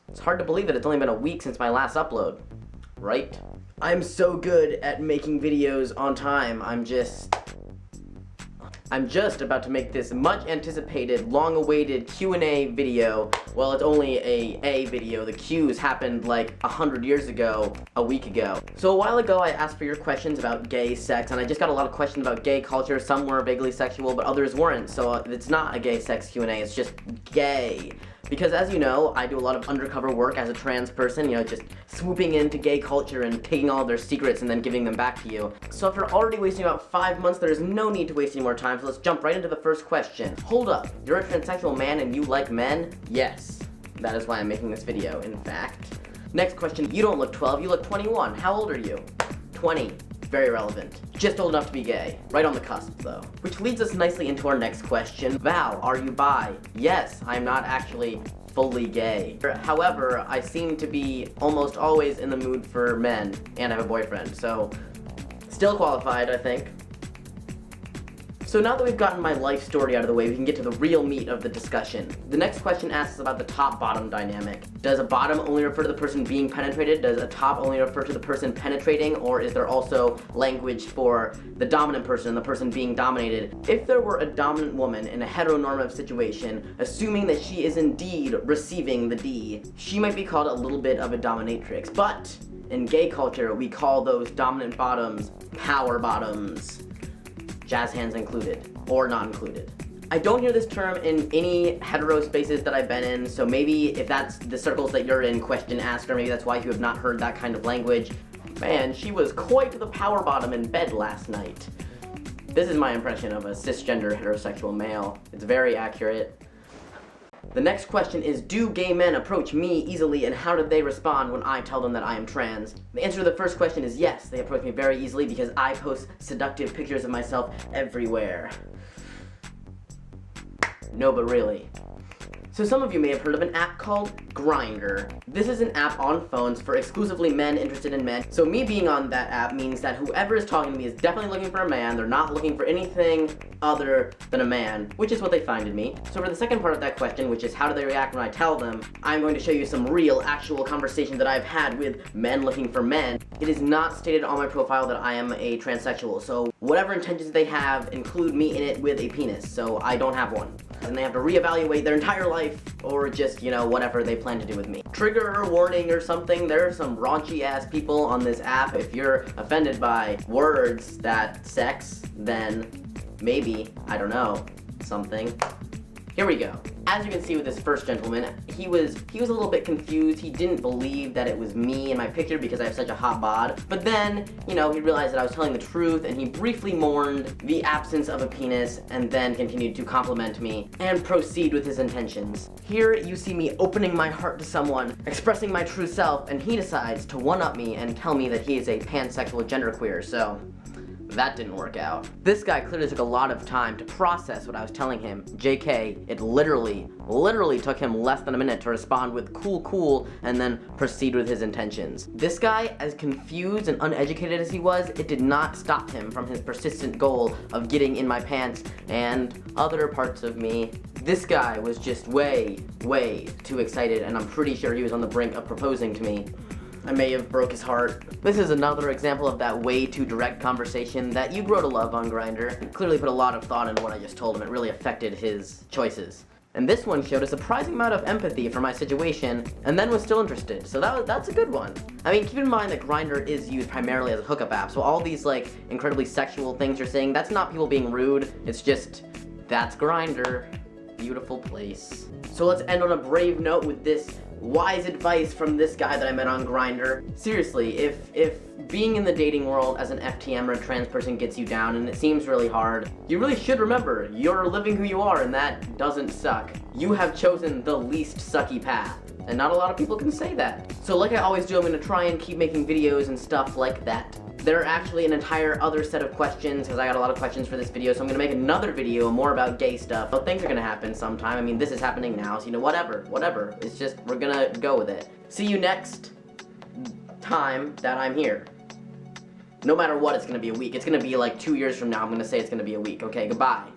It's hard to believe that it's only been a week since my last upload, right? I'm so good at making videos on time. I'm just about to make this much anticipated, long-awaited Q&A video. Well, it's only a video. The Q's happened like 100 years ago, a week ago. So a while ago, I asked for your questions about gay sex, and I just got a lot of questions about gay culture. Some were vaguely sexual, but others weren't. So it's not a gay sex Q&A, it's just gay. Because as you know, I do a lot of undercover work as a trans person, you know, just swooping into gay culture and taking all their secrets and then giving them back to you. So after already wasting about 5 months, there is no need to waste any more time, so let's jump right into the first question. Hold up, you're a transsexual man and you like men? Yes. That is why I'm making this video, in fact. Next question, you don't look 12, you look 21. How old are you? 20. Very relevant. Just old enough to be gay. Right on the cusp, though. Which leads us nicely into our next question. Val, are you bi? Yes, I'm not actually fully gay. However, I seem to be almost always in the mood for men, and I have a boyfriend, so still qualified, I think. So now that we've gotten my life story out of the way, we can get to the real meat of the discussion. The next question asks about the top-bottom dynamic. Does a bottom only refer to the person being penetrated? Does a top only refer to the person penetrating? Or is there also language for the dominant person and the person being dominated? If there were a dominant woman in a heteronormative situation, assuming that she is indeed receiving the D, she might be called a little bit of a dominatrix. But in gay culture, we call those dominant bottoms power bottoms. Jazz hands included, or not included. I don't hear this term in any hetero spaces that I've been in, so maybe if that's the circles that you're in, question asked, or maybe that's why you have not heard that kind of language. Man, she was quite the power bottom in bed last night. This is my impression of a cisgender heterosexual male. It's very accurate. The next question is, do gay men approach me easily, and how do they respond when I tell them that I am trans? The answer to the first question is yes, they approach me very easily because I post seductive pictures of myself everywhere. No, but really. So some of you may have heard of an app called Grindr. This is an app on phones for exclusively men interested in men. So me being on that app means that whoever is talking to me is definitely looking for a man. They're not looking for anything other than a man, which is what they find in me. So for the second part of that question, which is how do they react when I tell them, I'm going to show you some real, actual conversation that I've had with men looking for men. It is not stated on my profile that I am a transsexual, so whatever intentions they have include me in it with a penis, so I don't have one. And they have to reevaluate their entire life, or just, you know, whatever they plan to do with me. Trigger warning or something, there are some raunchy ass people on this app. If you're offended by words that sex, then maybe, I don't know, something. Here we go. As you can see with this first gentleman, he was a little bit confused. He didn't believe that it was me in my picture because I have such a hot bod. But then, you know, he realized that I was telling the truth, and he briefly mourned the absence of a penis and then continued to compliment me and proceed with his intentions. Here you see me opening my heart to someone, expressing my true self, and he decides to one-up me and tell me that he is a pansexual genderqueer, so that didn't work out. This guy clearly took a lot of time to process what I was telling him. JK, it literally took him less than a minute to respond with cool, and then proceed with his intentions. This guy, as confused and uneducated as he was, it did not stop him from his persistent goal of getting in my pants and other parts of me. This guy was just way too excited, and I'm pretty sure he was on the brink of proposing to me. I may have broke his heart. This is another example of that way too direct conversation that you grow to love on Grindr. Clearly put a lot of thought into what I just told him. It really affected his choices. And this one showed a surprising amount of empathy for my situation, and then was still interested. So that's a good one. I mean, keep in mind that Grindr is used primarily as a hookup app, so all these, like, incredibly sexual things you're saying, that's not people being rude. It's just, that's Grindr. Beautiful place. So let's end on a brave note with this wise advice from this guy that I met on Grindr. Seriously, if being in the dating world as an FTM or a trans person gets you down and it seems really hard, you really should remember, you're living who you are and that doesn't suck. You have chosen the least sucky path. And not a lot of people can say that. So like I always do, I'm gonna try and keep making videos and stuff like that. There are actually an entire other set of questions, because I got a lot of questions for this video, so I'm gonna make another video more about gay stuff. But things are gonna happen sometime. I mean, this is happening now, so you know, whatever. It's just, we're gonna go with it. See you next time that I'm here. No matter what, it's gonna be a week. It's gonna be like 2 years from now, I'm gonna say it's gonna be a week. Okay, goodbye.